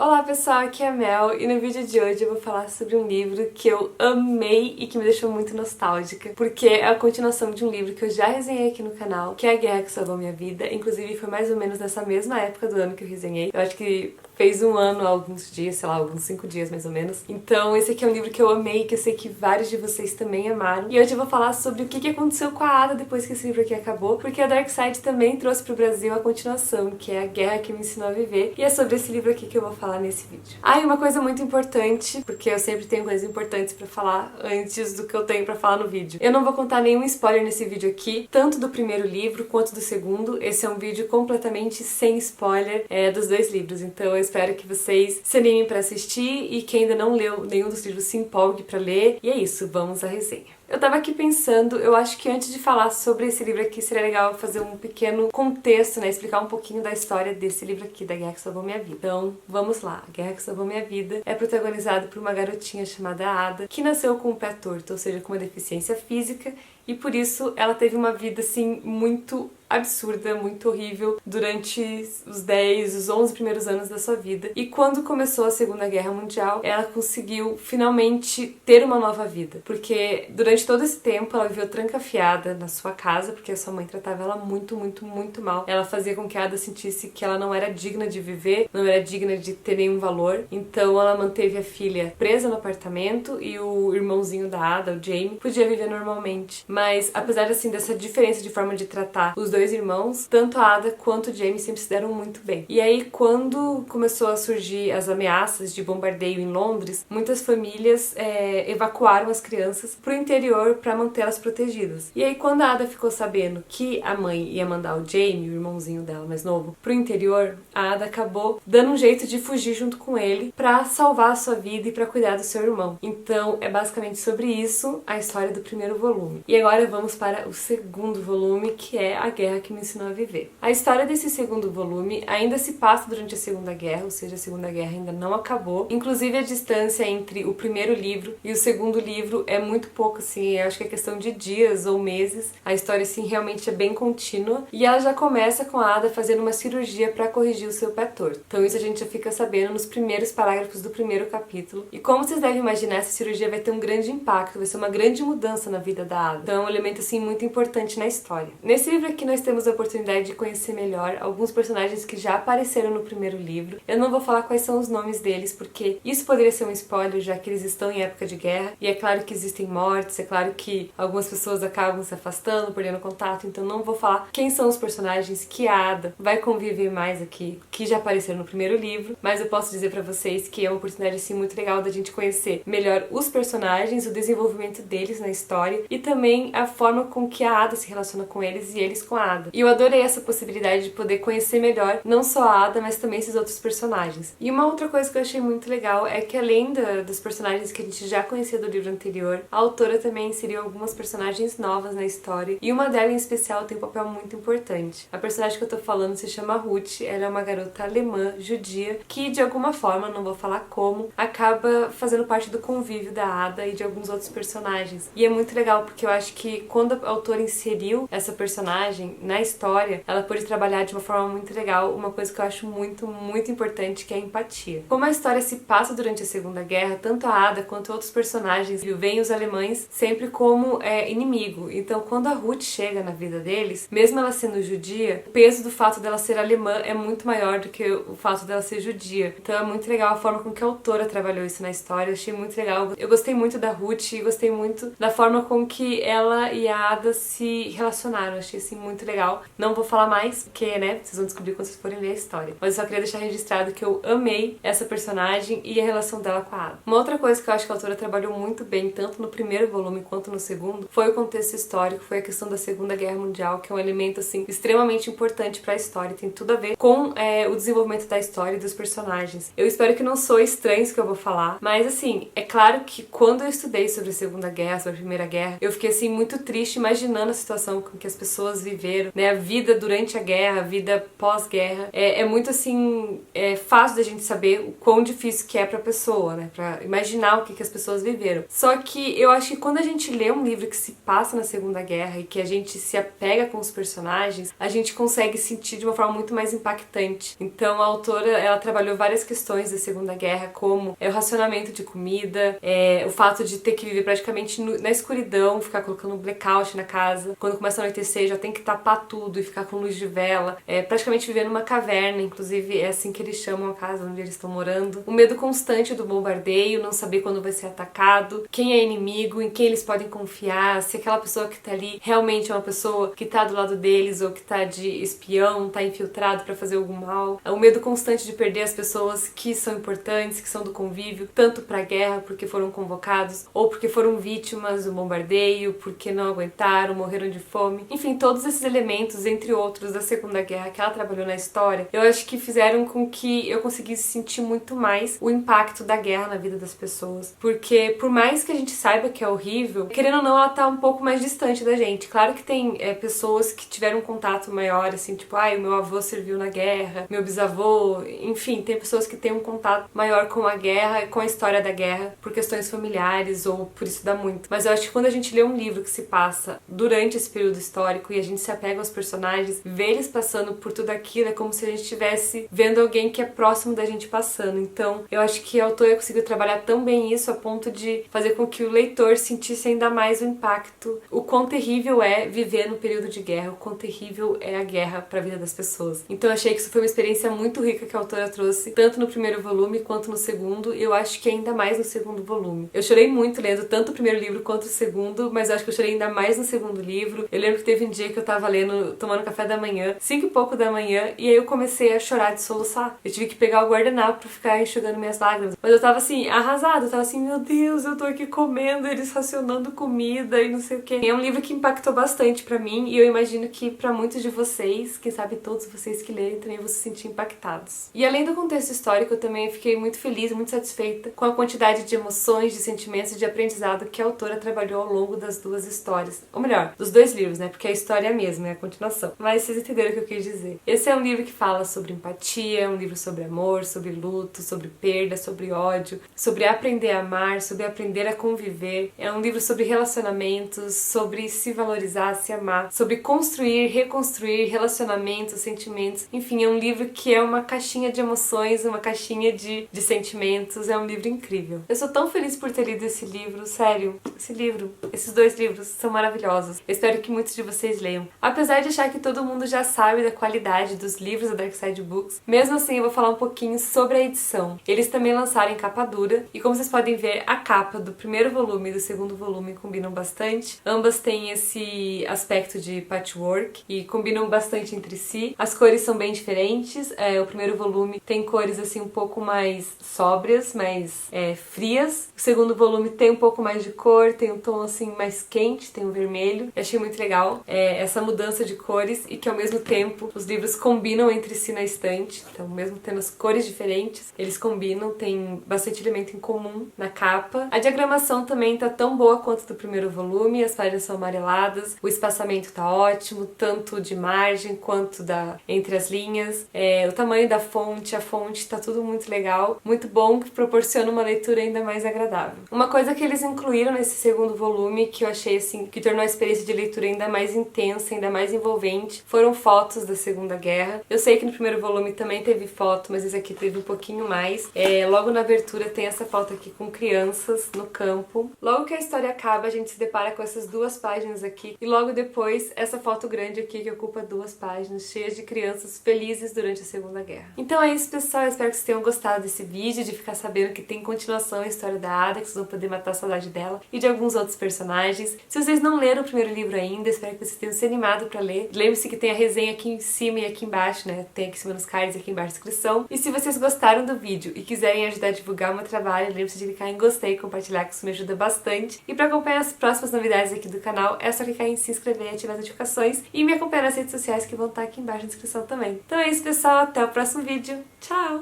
Olá pessoal, aqui é a Mel e no vídeo de hoje eu vou falar sobre um livro que eu amei e que me deixou muito nostálgica, porque é a continuação de um livro que eu já resenhei aqui no canal, que é A Guerra que Salvou Minha Vida. Inclusive foi mais ou menos nessa mesma época do ano que eu resenhei. Eu acho que fez um ano, alguns dias, sei lá, alguns 5 dias mais ou menos. Então esse aqui é um livro que eu amei, que eu sei que vários de vocês também amaram. E hoje eu vou falar sobre o que aconteceu com a Ada depois que esse livro aqui acabou, porque a Darkside também trouxe pro Brasil a continuação, que é A Guerra que Me Ensinou a Viver. E é sobre esse livro aqui que eu vou falar nesse vídeo. E uma coisa muito importante, porque eu sempre tenho coisas importantes pra falar antes do que eu tenho pra falar no vídeo. Eu não vou contar nenhum spoiler nesse vídeo aqui, tanto do primeiro livro quanto do segundo. Esse é um vídeo completamente sem spoiler dos dois livros, então eu espero que vocês se animem pra assistir e quem ainda não leu nenhum dos livros se empolgue pra ler. E é isso, vamos à resenha. Eu tava aqui pensando, eu acho que antes de falar sobre esse livro aqui seria legal fazer um pequeno contexto, né, explicar um pouquinho da história desse livro aqui, da Guerra que Salvou Minha Vida. Então, vamos lá. A Guerra que Salvou Minha Vida é protagonizado por uma garotinha chamada Ada, que nasceu com um pé torto, ou seja, com uma deficiência física, e por isso ela teve uma vida, assim, muito absurda, muito horrível durante os 10, os 11 primeiros anos da sua vida. E quando começou a Segunda Guerra Mundial, ela conseguiu finalmente ter uma nova vida, porque durante todo esse tempo ela viveu trancafiada na sua casa, porque a sua mãe tratava ela muito, muito, muito mal. Ela fazia com que a Ada sentisse que ela não era digna de viver, não era digna de ter nenhum valor. Então ela manteve a filha presa no apartamento e o irmãozinho da Ada, o Jamie, podia viver normalmente. Mas apesar assim dessa diferença de forma de tratar os dois irmãos, tanto a Ada quanto o Jamie sempre se deram muito bem. E aí quando começou a surgir as ameaças de bombardeio em Londres, muitas famílias evacuaram as crianças pro interior para mantê-las protegidas. E aí quando a Ada ficou sabendo que a mãe ia mandar o Jamie, o irmãozinho dela mais novo, pro interior, a Ada acabou dando um jeito de fugir junto com ele para salvar a sua vida e para cuidar do seu irmão. Então é basicamente sobre isso a história do primeiro volume. E agora vamos para o segundo volume, que é A Guerra que Me Ensinou a Viver. A história desse segundo volume ainda se passa durante a Segunda Guerra, ou seja, a Segunda Guerra ainda não acabou. Inclusive a distância entre o primeiro livro e o segundo livro é muito pouco, assim, eu acho que é questão de dias ou meses. A história, assim, realmente é bem contínua. E ela já começa com a Ada fazendo uma cirurgia para corrigir o seu pé torto. Então isso a gente já fica sabendo nos primeiros parágrafos do primeiro capítulo. E como vocês devem imaginar, essa cirurgia vai ter um grande impacto, vai ser uma grande mudança na vida da Ada. Então é um elemento, assim, muito importante na história. Nesse livro aqui nós temos a oportunidade de conhecer melhor alguns personagens que já apareceram no primeiro livro. Eu não vou falar quais são os nomes deles, porque isso poderia ser um spoiler, já que eles estão em época de guerra. E é claro que existem mortes, é claro que algumas pessoas acabam se afastando, perdendo contato, então não vou falar quem são os personagens que a Ada vai conviver mais aqui, que já apareceram no primeiro livro, mas eu posso dizer pra vocês que é uma oportunidade, assim, muito legal da gente conhecer melhor os personagens, o desenvolvimento deles na história e também a forma com que a Ada se relaciona com eles e eles com a Ada. E eu adorei essa possibilidade de poder conhecer melhor não só a Ada, mas também esses outros personagens. E uma outra coisa que eu achei muito legal é que além dos personagens que a gente já conhecia do livro anterior, a autora também inseriu algumas personagens novas na história e uma delas em especial tem um papel muito importante. A personagem que eu tô falando se chama Ruth, ela é uma garota alemã, judia, que de alguma forma, não vou falar como, acaba fazendo parte do convívio da Ada e de alguns outros personagens. E é muito legal porque eu acho que quando a autora inseriu essa personagem na história, ela pôde trabalhar de uma forma muito legal, uma coisa que eu acho muito, muito importante, que é a empatia. Como a história se passa durante a Segunda Guerra, tanto a Ada quanto outros personagens veem os alemães sempre como inimigo. Então quando a Ruth chega na vida deles, mesmo ela sendo judia, o peso do fato dela ser alemã é muito maior do que o fato dela ser judia. Então é muito legal a forma com que a autora trabalhou isso na história, eu achei muito legal. Eu gostei muito da Ruth e gostei muito da forma com que ela e a Ada se relacionaram, eu achei assim muito legal. Não vou falar mais, porque, né, vocês vão descobrir quando vocês forem ler a história. Mas eu só queria deixar registrado que eu amei essa personagem e a relação dela com a Ada. Uma outra coisa que eu acho que a autora trabalhou muito bem, tanto no primeiro volume quanto no segundo, foi o contexto histórico, foi a questão da Segunda Guerra Mundial, que é um elemento, assim, extremamente importante pra história, tem tudo a ver com o desenvolvimento da história e dos personagens. Eu espero que não soe estranho isso que eu vou falar, mas, assim, é claro que quando eu estudei sobre a Segunda Guerra, sobre a Primeira Guerra, eu fiquei, assim, muito triste imaginando a situação com que as pessoas viveram viveram, né? A vida durante a guerra, a vida pós-guerra. É muito assim, fácil da gente saber o quão difícil que é pra pessoa, né? Pra imaginar o que as pessoas viveram. Só que eu acho que quando a gente lê um livro que se passa na Segunda Guerra e que a gente se apega com os personagens, a gente consegue sentir de uma forma muito mais impactante. Então a autora, ela trabalhou várias questões da Segunda Guerra, como o racionamento de comida, o fato de ter que viver praticamente na escuridão, ficar colocando um blackout na casa. Quando começa a anoitecer, já tem que tapar tudo e ficar com luz de vela. Praticamente viver numa caverna, inclusive é assim que eles chamam a casa onde eles estão morando. O medo constante do bombardeio, não saber quando vai ser atacado, quem é inimigo, em quem eles podem confiar, se aquela pessoa que tá ali realmente é uma pessoa que tá do lado deles ou que tá de espião, tá infiltrado pra fazer algum mal. O medo constante de perder as pessoas que são importantes, que são do convívio, tanto pra guerra, porque foram convocados, ou porque foram vítimas do bombardeio, porque não aguentaram, morreram de fome. Enfim, todos esses elementos, entre outros, da Segunda Guerra que ela trabalhou na história, eu acho que fizeram com que eu conseguisse sentir muito mais o impacto da guerra na vida das pessoas. Porque por mais que a gente saiba que é horrível, querendo ou não, ela tá um pouco mais distante da gente. Claro que tem pessoas que tiveram um contato maior, assim, tipo, o meu avô serviu na guerra, meu bisavô, enfim, tem pessoas que têm um contato maior com a guerra, com a história da guerra, por questões familiares ou por estudar muito. Mas eu acho que quando a gente lê um livro que se passa durante esse período histórico e a gente se apega aos personagens, ver eles passando por tudo aquilo é como se a gente estivesse vendo alguém que é próximo da gente passando. Então, eu acho que a autora conseguiu trabalhar tão bem isso a ponto de fazer com que o leitor sentisse ainda mais o impacto, o quão terrível é viver no período de guerra, o quão terrível é a guerra para a vida das pessoas. Então, eu achei que isso foi uma experiência muito rica que a autora trouxe, tanto no primeiro volume quanto no segundo, e eu acho que ainda mais no segundo volume. Eu chorei muito lendo tanto o primeiro livro quanto o segundo, mas eu acho que eu chorei ainda mais no segundo livro. Eu lembro que teve um dia que eu tava lendo, tomando café da manhã, 5 e pouco da manhã, e aí eu comecei a chorar de soluçar. Eu tive que pegar o guardanapo pra ficar enxugando minhas lágrimas. Mas eu tava assim, arrasada, eu tava assim, meu Deus, eu tô aqui comendo, eles racionando comida e não sei o que. É um livro que impactou bastante pra mim, e eu imagino que pra muitos de vocês, quem sabe todos vocês que lerem, também vão se sentir impactados. E além do contexto histórico, eu também fiquei muito feliz, muito satisfeita com a quantidade de emoções, de sentimentos e de aprendizado que a autora trabalhou ao longo das duas histórias. Ou melhor, dos dois livros, né? Porque a história é a mesma, é a continuação. Mas vocês entenderam o que eu quis dizer. Esse é um livro que fala sobre empatia, um livro sobre amor, sobre luto, sobre perda, sobre ódio, sobre aprender a amar, sobre aprender a conviver. É um livro sobre relacionamentos, sobre se valorizar, se amar, sobre construir, reconstruir relacionamentos, sentimentos. Enfim, é um livro que é uma caixinha de emoções, uma caixinha de sentimentos. É um livro incrível. Eu sou tão feliz por ter lido esse livro, sério. Esses dois livros são maravilhosos. Eu espero que muitos de vocês leiam. Apesar de achar que todo mundo já sabe da qualidade dos livros da Dark Side Books, mesmo assim eu vou falar um pouquinho sobre a edição. Eles também lançaram em capa dura, e como vocês podem ver, a capa do primeiro volume e do segundo volume combinam bastante. Ambas têm esse aspecto de patchwork e combinam bastante entre si. As cores são bem diferentes. O primeiro volume tem cores assim um pouco mais sóbrias, mais frias. O segundo volume tem um pouco mais de cor, tem um tom assim mais quente, tem um vermelho. Eu achei muito legal essa mudança de cores e que ao mesmo tempo os livros combinam entre si na estante. Então, mesmo tendo as cores diferentes, eles combinam, tem bastante elemento em comum na capa. A diagramação também tá tão boa quanto do primeiro volume, as páginas são amareladas, o espaçamento tá ótimo, tanto de margem quanto entre as linhas. O tamanho da fonte, a fonte tá tudo muito legal, muito bom, que proporciona uma leitura ainda mais agradável. Uma coisa que eles incluíram nesse segundo volume, que eu achei assim, que tornou a experiência de leitura ainda mais intensa, ainda mais envolvente, foram fotos da Segunda Guerra. Eu sei que no primeiro volume também teve foto, mas esse aqui teve um pouquinho mais. Logo na abertura tem essa foto aqui com crianças no campo. Logo que a história acaba, a gente se depara com essas duas páginas aqui, e logo depois essa foto grande aqui que ocupa 2 páginas, cheias de crianças felizes durante a Segunda Guerra. Então é isso, pessoal, eu espero que vocês tenham gostado desse vídeo, de ficar sabendo que tem continuação a história da Ada, que vocês vão poder matar a saudade dela, e de alguns outros personagens. Se vocês não leram o primeiro livro ainda, espero que vocês tenham se animado pra ler. Lembre-se que tem a resenha aqui em cima e aqui embaixo, né? Tem aqui em cima nos cards e aqui embaixo na descrição. E se vocês gostaram do vídeo e quiserem ajudar a divulgar o meu trabalho, lembre-se de clicar em gostei e compartilhar, que isso me ajuda bastante. E pra acompanhar as próximas novidades aqui do canal, é só clicar em se inscrever e ativar as notificações e me acompanhar nas redes sociais que vão estar aqui embaixo na descrição também. Então é isso, pessoal. Até o próximo vídeo. Tchau!